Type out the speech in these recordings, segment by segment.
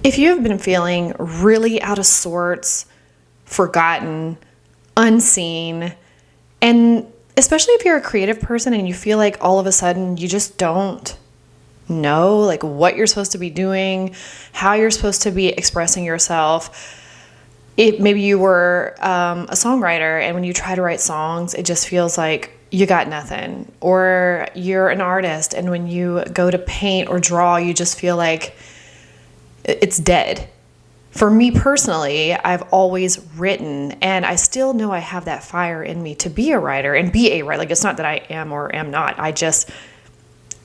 If you have been feeling really out of sorts, forgotten, unseen, and especially if you're a creative person and you feel like all of a sudden you just don't know like what you're supposed to be doing, how you're supposed to be expressing yourself. Maybe you were a songwriter, and when you try to write songs, it just feels like you got nothing. Or you're an artist, and when you go to paint or draw, you just feel like it's dead. For me personally, I've always written, and I still know I have that fire in me to be a writer and be a writer. Like, it's not that I am or am not.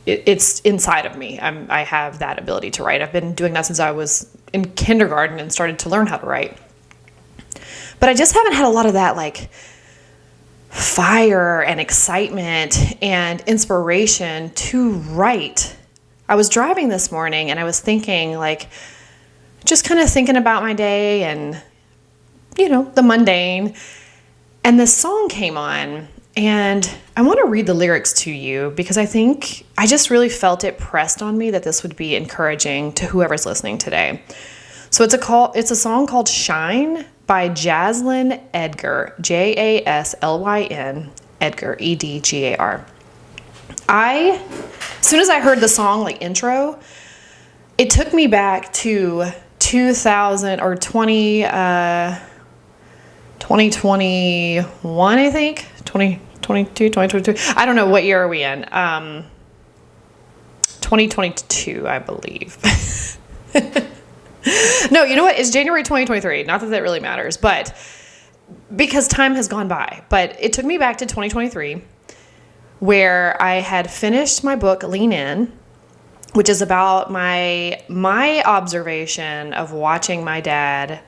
It's inside of me. I have that ability to write. I've been doing that since I was in kindergarten and started to learn how to write. But I just haven't had a lot of that like fire and excitement and inspiration to write. I was driving this morning and I was thinking just kind of thinking about my day and, the mundane. And this song came on, and I want to read the lyrics to you because I just really felt it pressed on me that this would be encouraging to whoever's listening today. So it's a song called Shine by Jaslyn Edgar, Jaslyn Edgar, Edgar. As soon as I heard the song intro, it took me back to 2000 or 2021, I think, 2022, 2022. I don't know, what year are we in? 2022, I believe. No, you know what? It's January 2023. Not that really matters, but because time has gone by. But it took me back to 2023, where I had finished my book, Lean In, which is about my observation of watching my dad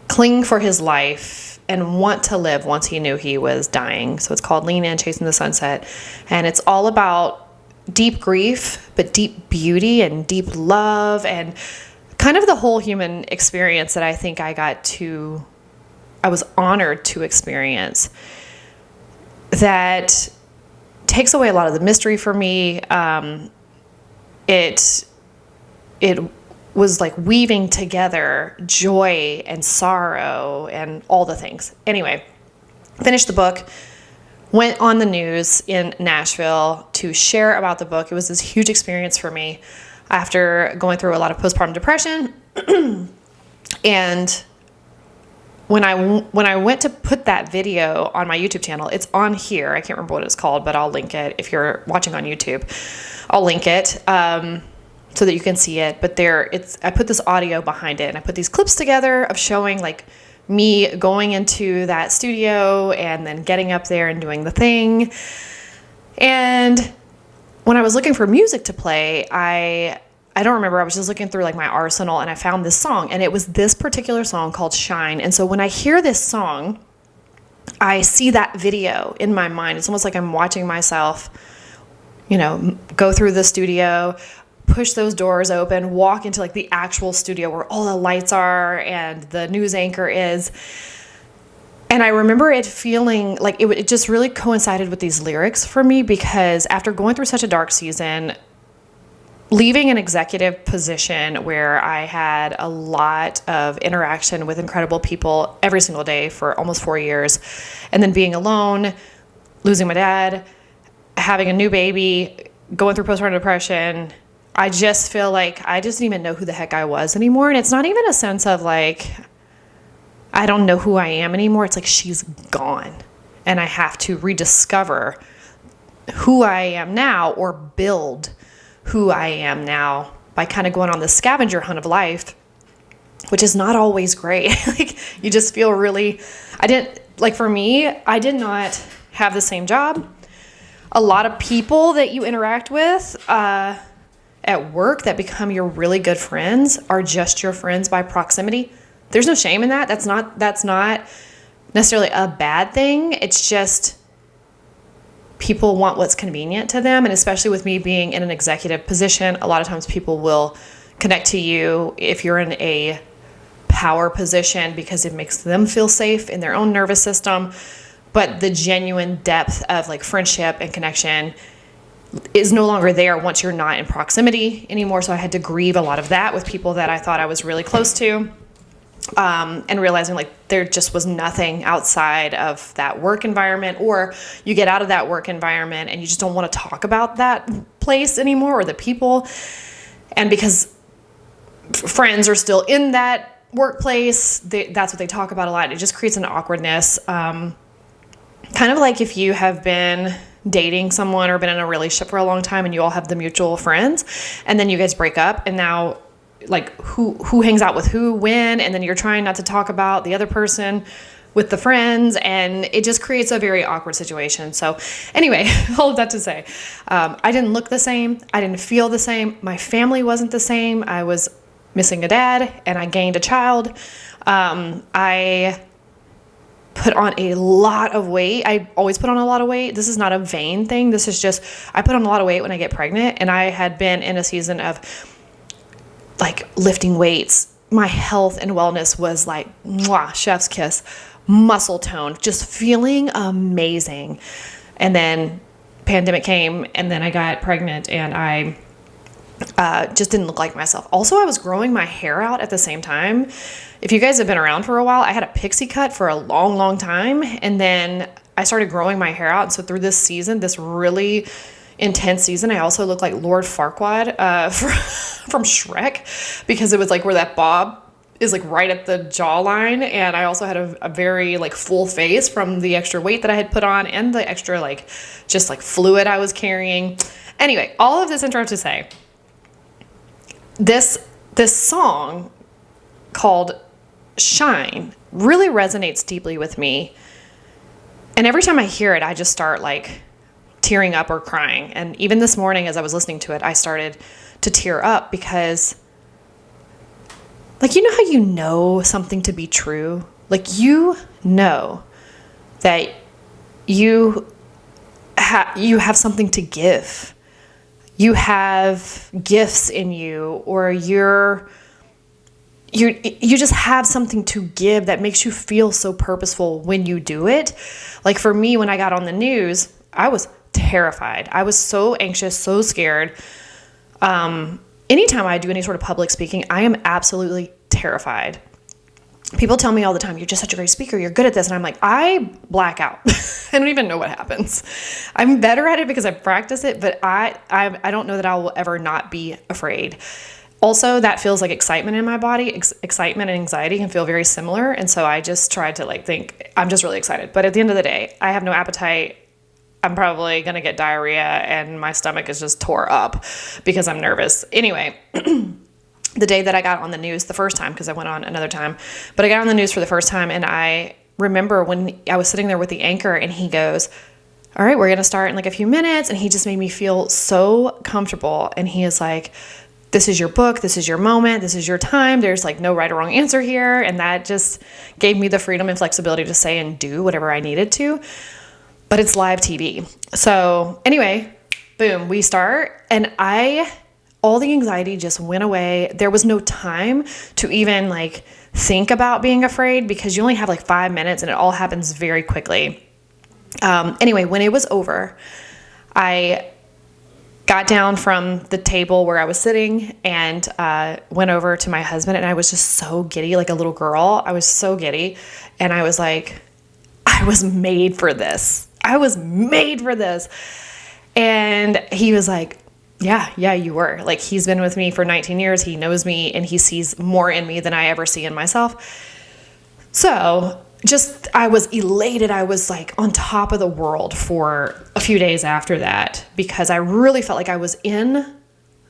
cling for his life and want to live once he knew he was dying. So it's called Lean In, Chasing the Sunset. And it's all about deep grief, but deep beauty and deep love and kind of the whole human experience that I think I was honored to experience. That takes away a lot of the mystery for me. It was like weaving together joy and sorrow and all the things. Anyway, finished the book, went on the news in Nashville to share about the book. It was this huge experience for me after going through a lot of postpartum depression. And when I went to put that video on my YouTube channel, it's on here. I can't remember what it's called, but I'll link it. If you're watching on YouTube, I'll link it so that you can see it. But I put this audio behind it, and I put these clips together of showing me going into that studio and then getting up there and doing the thing. And when I was looking for music to play, I don't remember. I was just looking through my arsenal, and I found this song, and it was this particular song called Shine. And so when I hear this song, I see that video in my mind. It's almost like I'm watching myself, go through the studio, push those doors open, walk into the actual studio where all the lights are and the news anchor is. And I remember it feeling like it just really coincided with these lyrics for me, because after going through such a dark season, leaving an executive position where I had a lot of interaction with incredible people every single day for almost 4 years, and then being alone, losing my dad, having a new baby, going through postpartum depression, I just feel like I just didn't even know who the heck I was anymore. And it's not even a sense of I don't know who I am anymore. It's she's gone, and I have to rediscover who I am now, or build who I am now by kind of going on the scavenger hunt of life, which is not always great. You just feel really, for me, I did not have the same job. A lot of people that you interact with at work that become your really good friends are just your friends by proximity. There's no shame in that. That's not necessarily a bad thing. It's just people want what's convenient to them. And especially with me being in an executive position, a lot of times people will connect to you if you're in a power position because it makes them feel safe in their own nervous system. But the genuine depth of friendship and connection is no longer there once you're not in proximity anymore. So I had to grieve a lot of that with people that I thought I was really close to. And realizing like there just was nothing outside of that work environment, or you get out of that work environment and you just don't want to talk about that place anymore or the people. And because friends are still in that workplace, that's what they talk about a lot. It just creates an awkwardness. Kind of like if you have been dating someone or been in a relationship for a long time and you all have the mutual friends, and then you guys break up, and now like who hangs out with who when, and then you're trying not to talk about the other person with the friends, and it just creates a very awkward situation. So anyway, all of that to say, I didn't look the same. I didn't feel the same. My family wasn't the same. I was missing a dad, and I gained a child. I put on a lot of weight. I always put on a lot of weight. This is not a vain thing. This is just, I put on a lot of weight when I get pregnant, and I had been in a season of like lifting weights. My health and wellness was like, mwah, chef's kiss, muscle tone, just feeling amazing. And then pandemic came, and then I got pregnant, and I just didn't look like myself. Also, I was growing my hair out at the same time. If you guys have been around for a while, I had a pixie cut for a long, long time. And then I started growing my hair out. And so through this season, this really intense season, I also looked like Lord Farquaad from Shrek, because it was like where that bob is like right at the jawline. And I also had a very like full face from the extra weight that I had put on and the extra like just like fluid I was carrying. Anyway, all of this intro to say, this song called Shine really resonates deeply with me. And every time I hear it, I just start like tearing up or crying. And even this morning, as I was listening to it, I started to tear up because, like, you know how you know something to be true? Like, you know that you have something to give. You have gifts in you, or you just have something to give that makes you feel so purposeful when you do it. Like for me, when I got on the news, I was terrified. I was so anxious, so scared. Anytime I do any sort of public speaking, I am absolutely terrified. People tell me all the time, you're just such a great speaker, you're good at this. And I'm like, I black out. I don't even know what happens. I'm better at it because I practice it, but I don't know that I will ever not be afraid. Also, that feels like excitement in my body. Excitement and anxiety can feel very similar. And so I just tried to like think, I'm just really excited. But at the end of the day, I have no appetite. I'm probably going to get diarrhea, and my stomach is just tore up because I'm nervous. Anyway, the day that I got on the news the first time, because I went on another time, but I got on the news for the first time, and I remember when I was sitting there with the anchor, and he goes, all right, we're going to start in like a few minutes. And he just made me feel so comfortable. And he is like, this is your book. This is your moment. This is your time. There's like no right or wrong answer here. And that just gave me the freedom and flexibility to say and do whatever I needed to. But it's live TV. So anyway, boom, we start. And all the anxiety just went away. There was no time to even like think about being afraid, because you only have like 5 minutes and it all happens very quickly. Anyway, when it was over, I got down from the table where I was sitting and went over to my husband, and I was just so giddy, like a little girl. I was so giddy. And I was like, I was made for this. I was made for this. And he was like, yeah, you were. Like, he's been with me for 19 years. He knows me, and he sees more in me than I ever see in myself. So I was elated. I was like on top of the world for a few days after that, because I really felt like I was in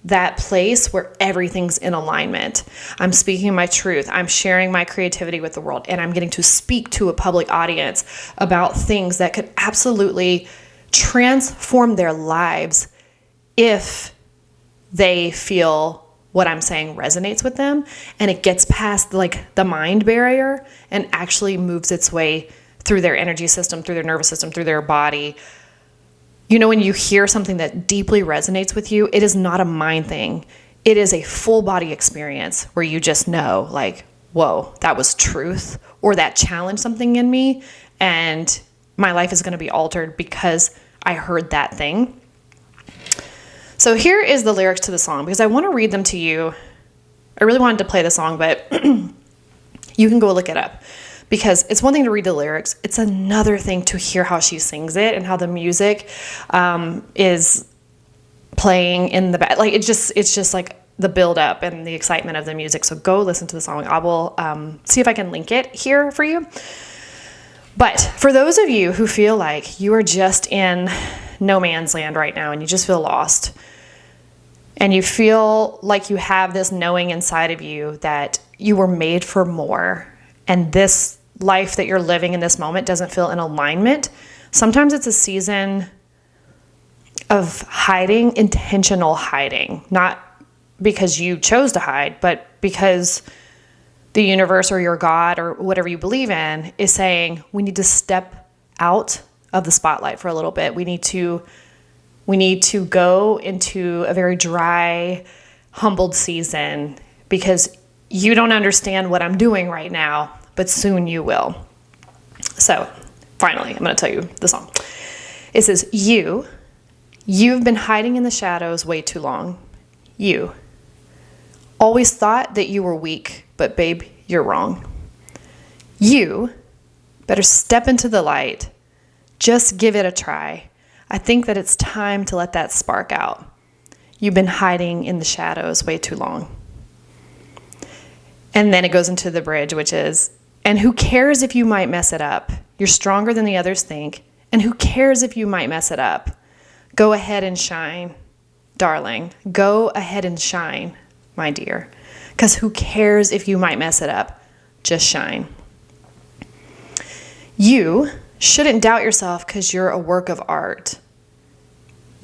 that place where everything's in alignment. I'm speaking my truth. I'm sharing my creativity with the world, and I'm getting to speak to a public audience about things that could absolutely transform their lives if they feel what I'm saying resonates with them, and it gets past like the mind barrier and actually moves its way through their energy system, through their nervous system, through their body. You know, when you hear something that deeply resonates with you, it is not a mind thing. It is a full body experience where you just know like, whoa, that was truth, or that challenged something in me, and my life is going to be altered because I heard that thing. So here is the lyrics to the song, because I want to read them to you. I really wanted to play the song, but you can go look it up, because it's one thing to read the lyrics. It's another thing to hear how she sings it and how the music is playing in the back. Like it's just like the build up and the excitement of the music. So go listen to the song. I will see if I can link it here for you. But for those of you who feel like you are just in no man's land right now and you just feel lost, and you feel like you have this knowing inside of you that you were made for more, and this life that you're living in this moment doesn't feel in alignment, sometimes it's a season of hiding, intentional hiding, not because you chose to hide, but because the universe or your God or whatever you believe in is saying, we need to step out of the spotlight for a little bit. We need to go into a very dry, humbled season, because you don't understand what I'm doing right now, but soon you will. So finally, I'm going to tell you the song. It says, you've been hiding in the shadows way too long. You always thought that you were weak, but babe, you're wrong. You better step into the light. Just give it a try. I think that it's time to let that spark out. You've been hiding in the shadows way too long. And then it goes into the bridge, which is, and who cares if you might mess it up? You're stronger than the others think. And who cares if you might mess it up? Go ahead and shine, darling. Go ahead and shine, my dear. Because who cares if you might mess it up? Just shine. You shouldn't doubt yourself because you're a work of art.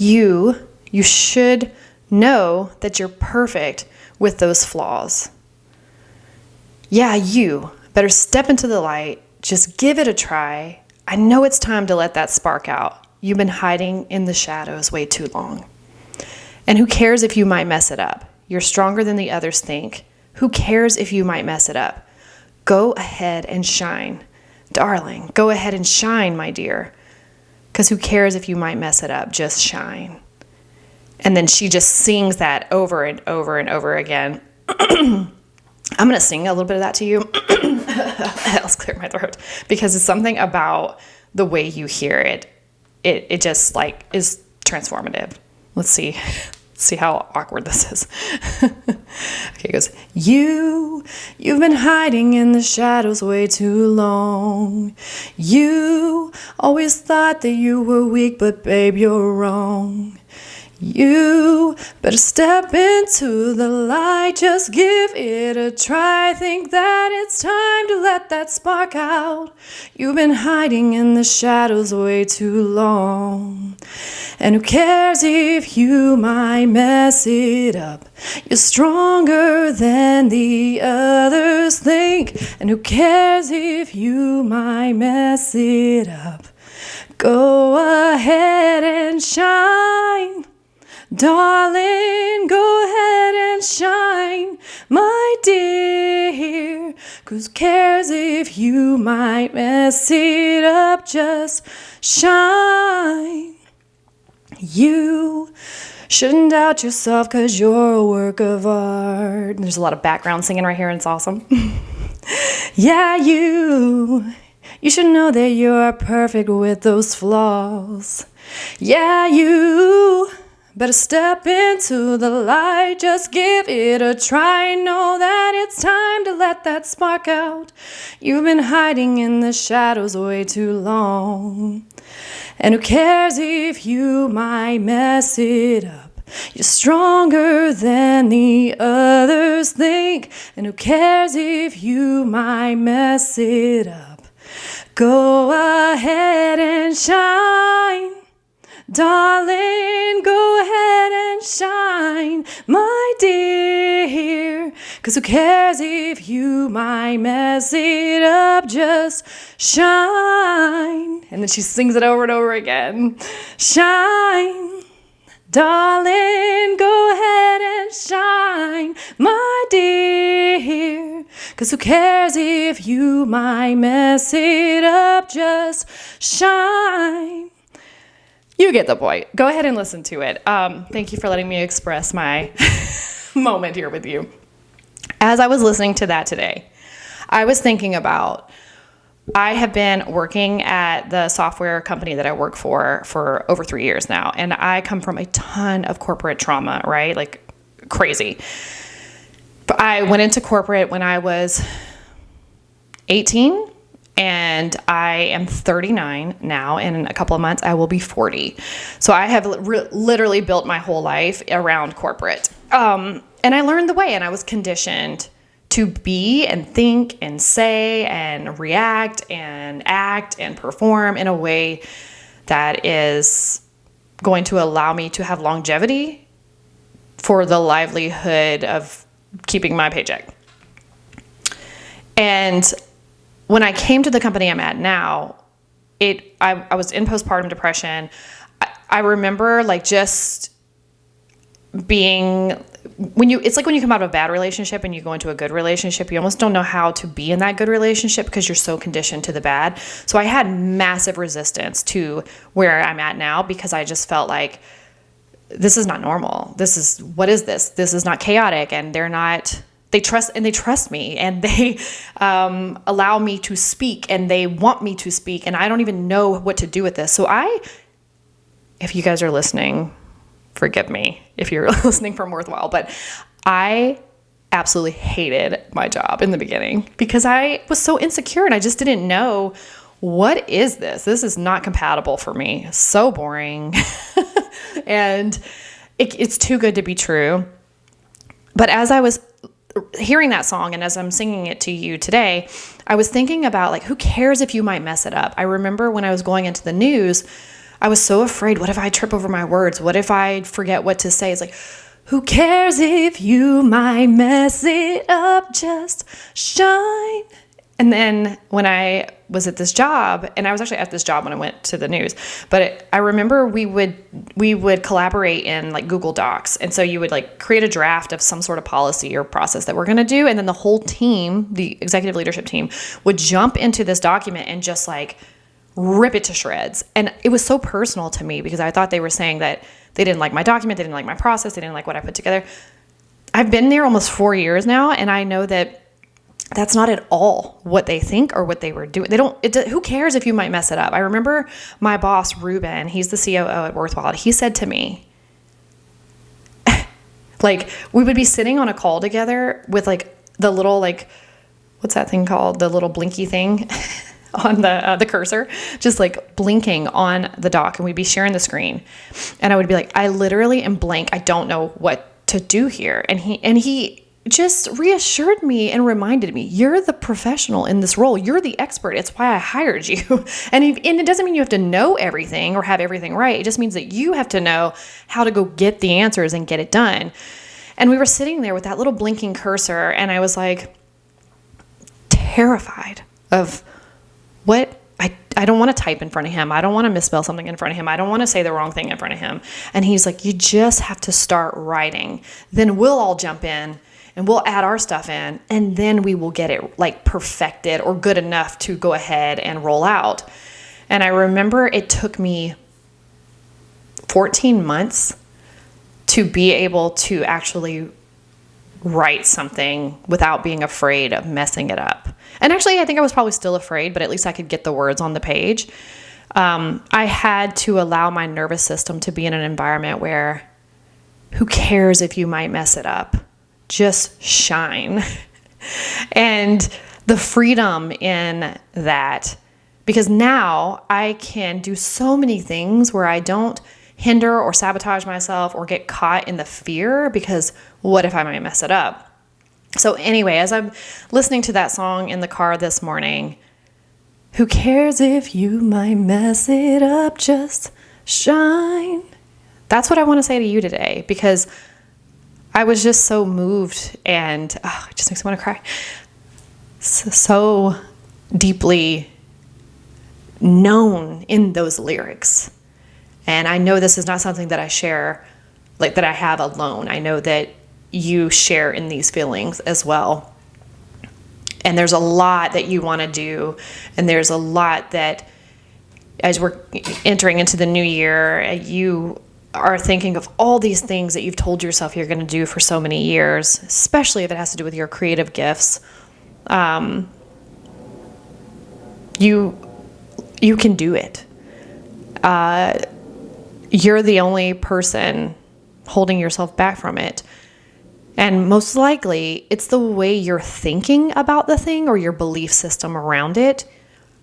You should know that you're perfect with those flaws. Yeah, you better step into the light. Just give it a try. I know it's time to let that spark out. You've been hiding in the shadows way too long. And who cares if you might mess it up? You're stronger than the others think. Who cares if you might mess it up? Go ahead and shine. Darling, go ahead and shine, my dear. Because who cares if you might mess it up? Just shine. And then she just sings that over and over and over again. I'm going to sing a little bit of that to you. Let's clear my throat. Because it's something about the way you hear it. It just like is transformative. Let's see how awkward this is. Okay, it goes, you've been hiding in the shadows way too long. You always thought that you were weak, but babe, you're wrong. You better step into the light, just give it a try. Think that it's time to let that spark out. You've been hiding in the shadows way too long. And who cares if you might mess it up? You're stronger than the others think. And who cares if you might mess it up? Go ahead and shine. Darling, go ahead and shine, my dear. 'Cause who cares if you might mess it up? Just shine. You shouldn't doubt yourself 'cause you're a work of art. There's a lot of background singing right here and it's awesome. Yeah, you should know that you're perfect with those flaws. Yeah, you better step into the light, just give it a try. Know that it's time to let that spark out. You've been hiding in the shadows way too long. And who cares if you might mess it up? You're stronger than the others think. And who cares if you might mess it up? Go ahead and shine. Darling, go ahead and shine, my dear. 'Cause who cares if you might mess it up? Just shine. And then she sings it over and over again. Shine. Darling, go ahead and shine, my dear. 'Cause who cares if you might mess it up? Just shine. You get the point. Go ahead and listen to it. Thank you for letting me express my moment here with you. As I was listening to that today, I was thinking about, I have been working at the software company that I work for over 3 years now. And I come from a ton of corporate trauma, right? Like crazy. But I went into corporate when I was 18. And I am 39 now. And in a couple of months, I will be 40. So I have literally built my whole life around corporate. And I learned the way, and I was conditioned to be and think and say and react and act and perform in a way that is going to allow me to have longevity for the livelihood of keeping my paycheck. And when I came to the company I'm at now, I was in postpartum depression. I remember like just being, it's like when you come out of a bad relationship and you go into a good relationship, you almost don't know how to be in that good relationship because you're so conditioned to the bad. So I had massive resistance to where I'm at now because I just felt like this is not normal. What is this? This is not chaotic, and they trust me, and they allow me to speak, and they want me to speak, and I don't even know what to do with this. So if you guys are listening, forgive me if you're listening from Worthwhile, but I absolutely hated my job in the beginning because I was so insecure and I just didn't know, what is this? This is not compatible for me. So boring. And it's too good to be true. But as I was hearing that song and as I'm singing it to you today, I was thinking about like, who cares if you might mess it up? I remember when I was going into the news, I was so afraid. What if I trip over my words? What if I forget what to say? It's like, who cares if you might mess it up? Just shine. And then when I was at this job, and I was actually at this job when I went to the news, but I remember we would collaborate in like Google Docs. And so you would like create a draft of some sort of policy or process that we're going to do. And then the whole team, the executive leadership team, would jump into this document and just like rip it to shreds. And it was so personal to me because I thought they were saying that they didn't like my document, they didn't like my process, they didn't like what I put together. I've been there almost 4 years now, and I know that that's not at all what they think or what they were doing. Who cares if you might mess it up? I remember my boss, Ruben, he's the COO at Worthwhile. He said to me, like, we would be sitting on a call together with like the little, like, what's that thing called? The little blinky thing on the cursor, just like blinking on the dock. And we'd be sharing the screen. And I would be like, I literally am blank. I don't know what to do here. And he just reassured me and reminded me, you're the professional in this role. You're the expert. It's why I hired you. And it doesn't mean you have to know everything or have everything right. It just means that you have to know how to go get the answers and get it done. And we were sitting there with that little blinking cursor, and I was like terrified of what I don't want to type in front of him. I don't want to misspell something in front of him. I don't want to say the wrong thing in front of him. And he's like, you just have to start writing. Then we'll all jump in and we'll add our stuff in, and then we will get it like perfected or good enough to go ahead and roll out. And I remember it took me 14 months to be able to actually write something without being afraid of messing it up. And actually, I think I was probably still afraid, but at least I could get the words on the page. I had to allow my nervous system to be in an environment where who cares if you might mess it up? Just shine. And the freedom in that, because now I can do so many things where I don't hinder or sabotage myself or get caught in the fear because what if I might mess it up? So anyway, as I'm listening to that song in the car this morning, who cares if you might mess it up? Just shine. That's what I want to say to you today, because I was just so moved, and it just makes me want to cry. So deeply known in those lyrics. And I know this is not something that I share, like that I have alone. I know that you share in these feelings as well. And there's a lot that you want to do. And there's a lot that as we're entering into the new year, you are thinking of all these things that you've told yourself you're going to do for so many years, especially if it has to do with your creative gifts. You can do it. You're the only person holding yourself back from it. And most likely, it's the way you're thinking about the thing or your belief system around it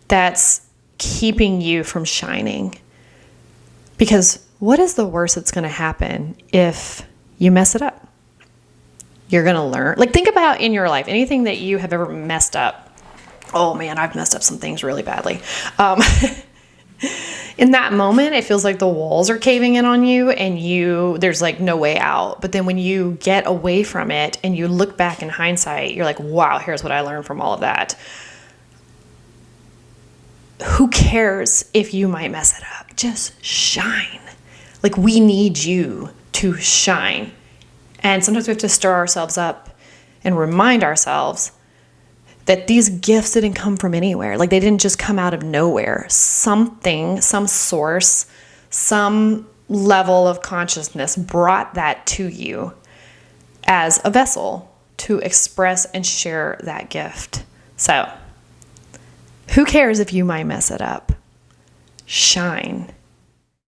that's keeping you from shining. Because what is the worst that's going to happen if you mess it up? You're going to learn. Like, think about in your life, anything that you have ever messed up. Oh man, I've messed up some things really badly. In that moment, it feels like the walls are caving in on you and there's like no way out. But then when you get away from it and you look back in hindsight, you're like, wow, here's what I learned from all of that. Who cares if you might mess it up? Just shine. Like, we need you to shine. And sometimes we have to stir ourselves up and remind ourselves that these gifts didn't come from anywhere. Like, they didn't just come out of nowhere. Something, some source, some level of consciousness brought that to you as a vessel to express and share that gift. So, who cares if you might mess it up? Shine.